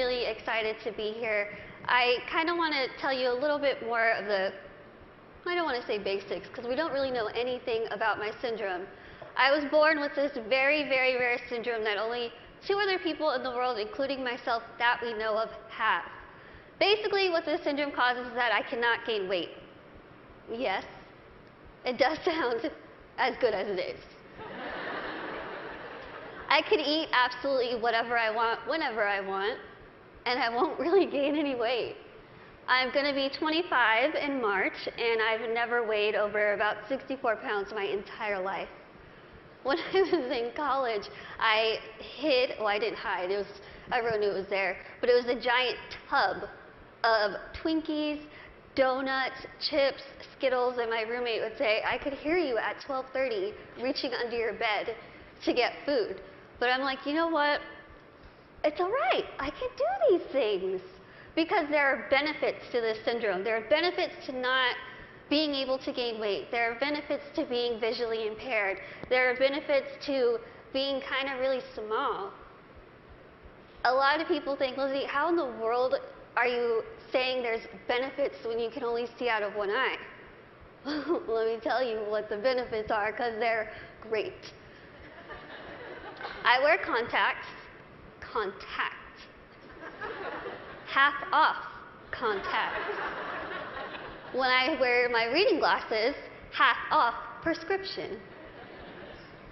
really excited to be here. I kind of want to tell you a little bit more of the, I don't want to say basics, because we don't really know anything about my syndrome. I was born with this very, very rare syndrome that only 2 other people in the world, including myself, that we know of, have. Basically, what this syndrome causes is that I cannot gain weight. Yes, it does sound as good as it is. I could eat absolutely whatever I want, whenever I want, and I won't really gain any weight. I'm going to be 25 in March, and I've never weighed over about 64 pounds my entire life. When I was in college, I hid, well, I didn't hide, everyone knew it was there, but it was a giant tub of Twinkies, donuts, chips, Skittles, and my roommate would say, I could hear you at 12:30 reaching under your bed to get food. But I'm like, you know what? It's all right. I can do these things. Because there are benefits to this syndrome. There are benefits to not being able to gain weight. There are benefits to being visually impaired. There are benefits to being kind of really small. A lot of people think, Lizzie, how in the world are you saying there's benefits when you can only see out of one eye? Let me tell you what the benefits are, because they're great. I wear contacts. Half off contacts. When I wear my reading glasses, half off prescription.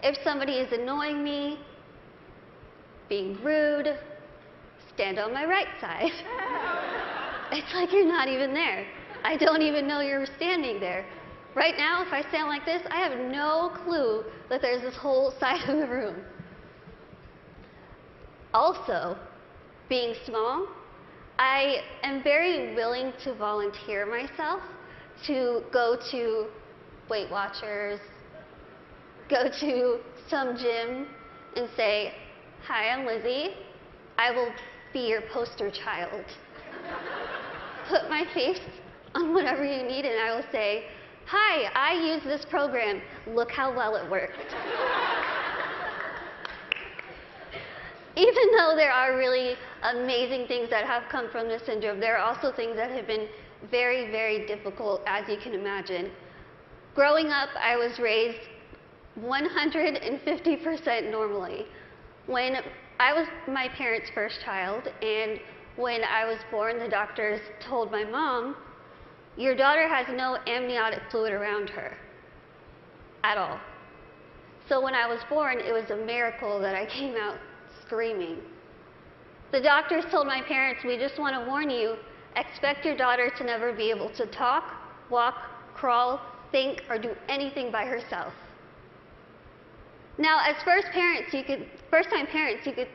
If somebody is annoying me, being rude, stand on my right side. It's like you're not even there. I don't even know you're standing there. Right now, if I stand like this, I have no clue that there's this whole side of the room. Also, being small, I am very willing to volunteer myself to go to Weight Watchers, go to some gym and say, hi, I'm Lizzie. I will be your poster child. Put my face on whatever you need and I will say, hi, I use this program. Look how well it worked. Even though there are really amazing things that have come from this syndrome, there are also things that have been very, very difficult, as you can imagine. Growing up, I was raised 150% normally. When I was my parents' first child, and when I was born, the doctors told my mom, your daughter has no amniotic fluid around her at all. So when I was born, it was a miracle that I came out screaming. The doctors told my parents, we just want to warn you, expect your daughter to never be able to talk, walk, crawl, think, or do anything by herself. Now, as first-time parents, you could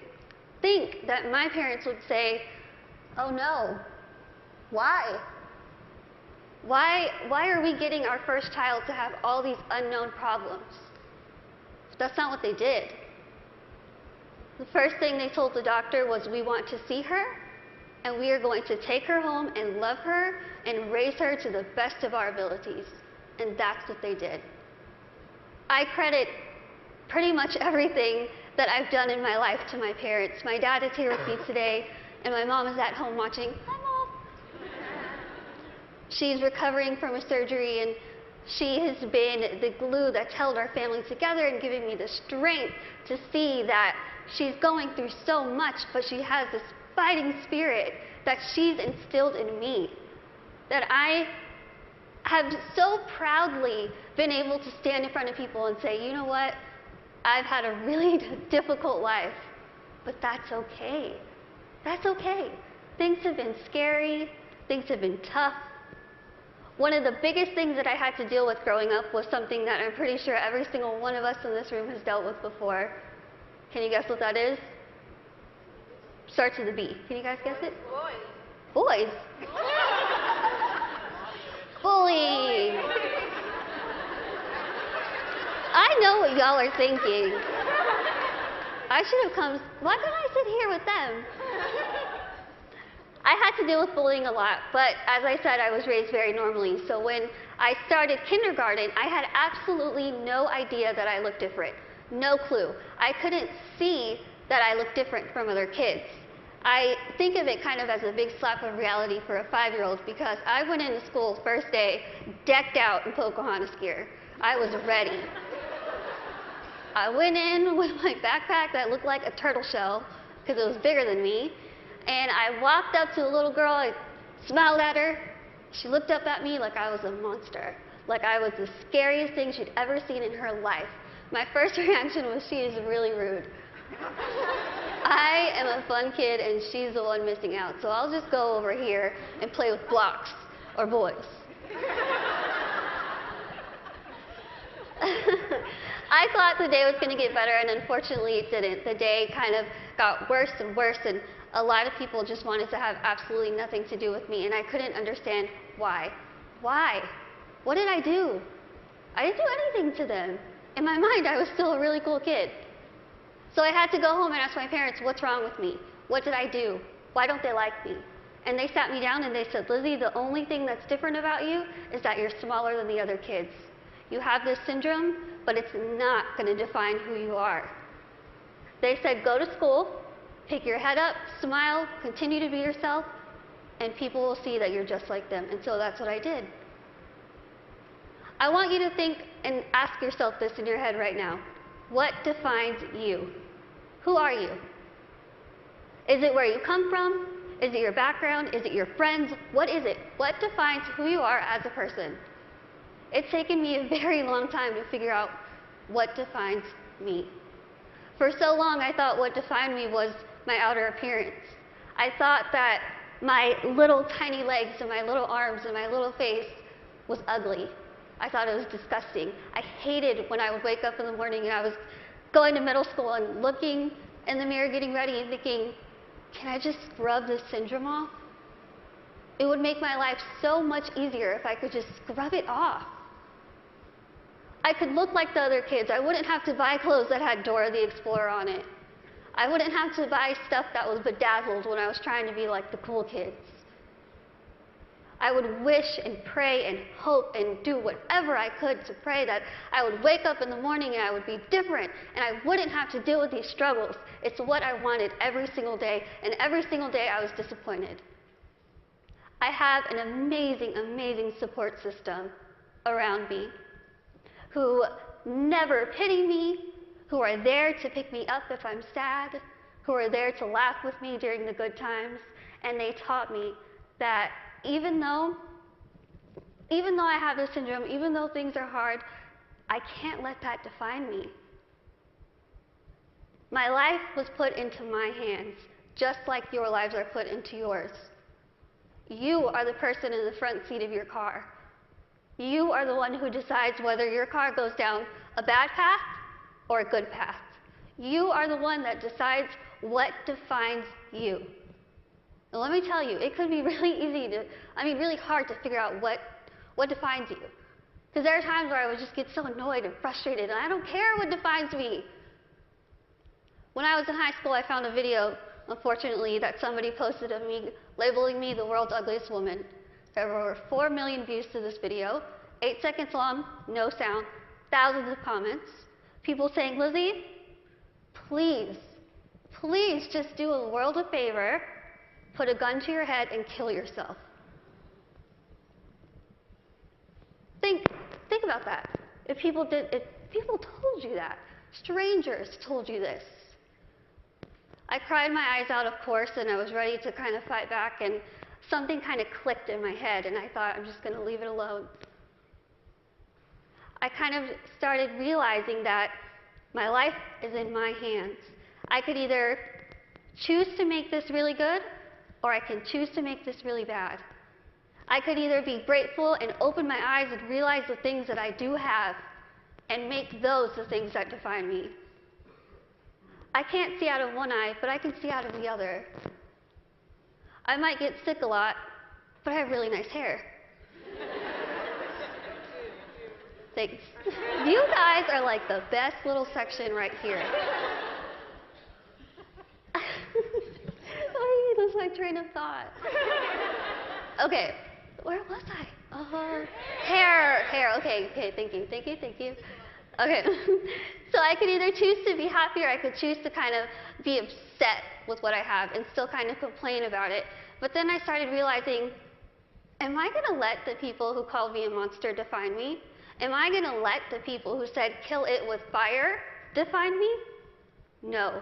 think that my parents would say, oh no, why? Why are we getting our first child to have all these unknown problems? That's not what they did. The first thing they told the doctor was, we want to see her, and we are going to take her home and love her and raise her to the best of our abilities. And that's what they did. I credit pretty much everything that I've done in my life to my parents. My dad is here with me today, and my mom is at home watching. Hi, Mom. She's recovering from a surgery, and she has been the glue that's held our family together and giving me the strength to see that she's going through so much, but she has this fighting spirit that she's instilled in me. That I have so proudly been able to stand in front of people and say, you know what? I've had a really difficult life, but that's okay. That's okay. Things have been scary. Things have been tough. One of the biggest things that I had to deal with growing up was something that I'm pretty sure every single one of us in this room has dealt with before. Can you guess what that is? Starts with a B. Can you guys guess it? Boys. Bullying. I know what y'all are thinking. I should have come. Why couldn't I sit here with them? I had to deal with bullying a lot, but as I said, I was raised very normally. So when I started kindergarten, I had absolutely no idea that I looked different. No clue. I couldn't see that I looked different from other kids. I think of it kind of as a big slap of reality for a 5-year-old because I went into school first day decked out in Pocahontas gear. I was ready. I went in with my backpack that looked like a turtle shell because it was bigger than me, and I walked up to a little girl, I smiled at her, she looked up at me like I was a monster, like I was the scariest thing she'd ever seen in her life. My first reaction was, she is really rude. I am a fun kid and she's the one missing out, so I'll just go over here and play with blocks or boys. I thought the day was going to get better, and unfortunately it didn't. The day kind of got worse and worse, and a lot of people just wanted to have absolutely nothing to do with me, and I couldn't understand why. Why? What did I do? I didn't do anything to them. In my mind, I was still a really cool kid. So I had to go home and ask my parents, what's wrong with me? What did I do? Why don't they like me? And they sat me down and they said, Lizzie, the only thing that's different about you is that you're smaller than the other kids. You have this syndrome, but it's not going to define who you are. They said, go to school, pick your head up, smile, continue to be yourself, and people will see that you're just like them. And so that's what I did. I want you to think and ask yourself this in your head right now. What defines you? Who are you? Is it where you come from? Is it your background? Is it your friends? What is it? What defines who you are as a person? It's taken me a very long time to figure out what defines me. For so long, I thought what defined me was my outer appearance. I thought that my little tiny legs and my little arms and my little face was ugly. I thought it was disgusting. I hated when I would wake up in the morning and I was going to middle school and looking in the mirror, getting ready and thinking, can I just scrub this syndrome off? It would make my life so much easier if I could just scrub it off. I could look like the other kids. I wouldn't have to buy clothes that had Dora the Explorer on it. I wouldn't have to buy stuff that was bedazzled when I was trying to be like the cool kids. I would wish and pray and hope and do whatever I could to pray that I would wake up in the morning and I would be different and I wouldn't have to deal with these struggles. It's what I wanted every single day, and every single day I was disappointed. I have an amazing, amazing support system around me who never pity me, who are there to pick me up if I'm sad, who are there to laugh with me during the good times, and they taught me that even though I have this syndrome, even though things are hard, I can't let that define me. My life was put into my hands, just like your lives are put into yours. You are the person in the front seat of your car. You are the one who decides whether your car goes down a bad path or a good path. You are the one that decides what defines you. And let me tell you, it could be really hard to figure out what defines you. Because there are times where I would just get so annoyed and frustrated, and I don't care what defines me. When I was in high school, I found a video, unfortunately, that somebody posted of me, labeling me the world's ugliest woman. There were over 4 million views to this video, 8 seconds long, no sound, thousands of comments. People saying, Lizzie, please just do a world a favor, put a gun to your head and kill yourself. Think about that. If people told you that, strangers told you this. I cried my eyes out, of course, and I was ready to kind of fight back, and something kind of clicked in my head, and I thought, I'm just going to leave it alone. I kind of started realizing that my life is in my hands. I could either choose to make this really good, or I can choose to make this really bad. I could either be grateful and open my eyes and realize the things that I do have, and make those the things that define me. I can't see out of one eye, but I can see out of the other. I might get sick a lot, but I have really nice hair. Thanks. You guys are like the best little section right here. Oh, you lose my train of thought. Okay, where was I? Hair. Okay, thank you. Okay. So I could either choose to be happy or I could choose to kind of be upset with what I have and still kind of complain about it. But then I started realizing, am I going to let the people who called me a monster define me? Am I going to let the people who said kill it with fire define me? No.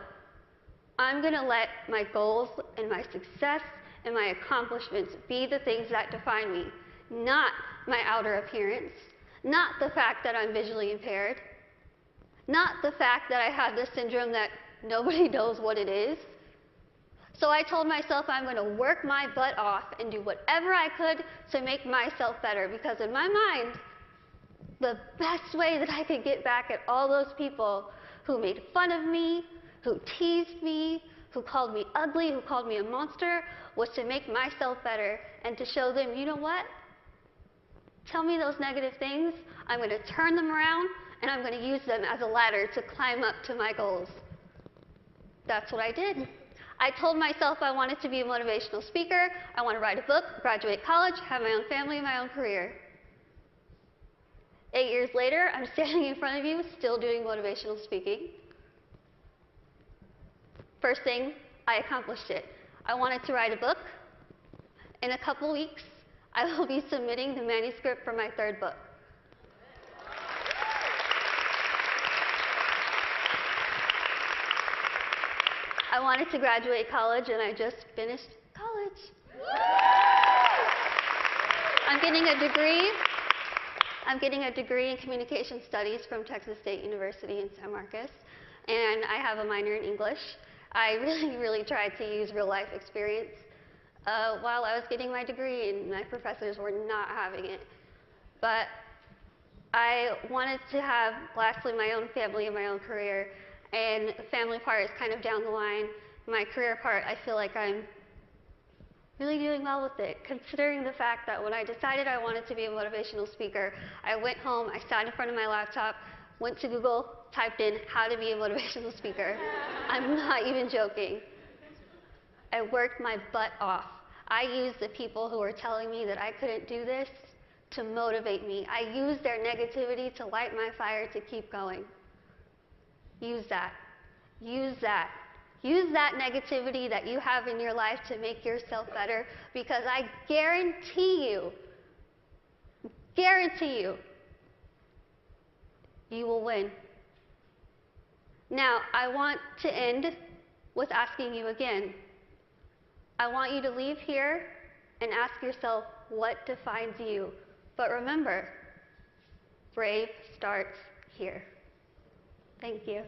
I'm going to let my goals and my success and my accomplishments be the things that define me, not my outer appearance, not the fact that I'm visually impaired, not the fact that I have this syndrome that nobody knows what it is. So I told myself I'm going to work my butt off and do whatever I could to make myself better, because in my mind, the best way that I could get back at all those people who made fun of me, who teased me, who called me ugly, who called me a monster, was to make myself better and to show them, you know what? Tell me those negative things, I'm going to turn them around and I'm going to use them as a ladder to climb up to my goals. That's what I did. I told myself I wanted to be a motivational speaker, I want to write a book, graduate college, have my own family and my own career. 8 years later, I'm standing in front of you still doing motivational speaking. First thing, I accomplished it. I wanted to write a book. In a couple weeks, I will be submitting the manuscript for my 3rd book. I wanted to graduate college, and I just finished college. I'm getting a degree in communication studies from Texas State University in San Marcos, and I have a minor in English. I really tried to use real-life experience while I was getting my degree, and my professors were not having it. But I wanted to have, lastly, my own family and my own career, and the family part is kind of down the line. My career part, I feel like I'm really doing well with it, considering the fact that when I decided I wanted to be a motivational speaker, I went home, I sat in front of my laptop, went to Google, typed in how to be a motivational speaker. I'm not even joking. I worked my butt off. I used the people who were telling me that I couldn't do this to motivate me. I used their negativity to light my fire to keep going. Use that. Use that. Use that negativity that you have in your life to make yourself better, because I guarantee you, you will win. Now, I want to end with asking you again. I want you to leave here and ask yourself what defines you. But remember, brave starts here. Thank you.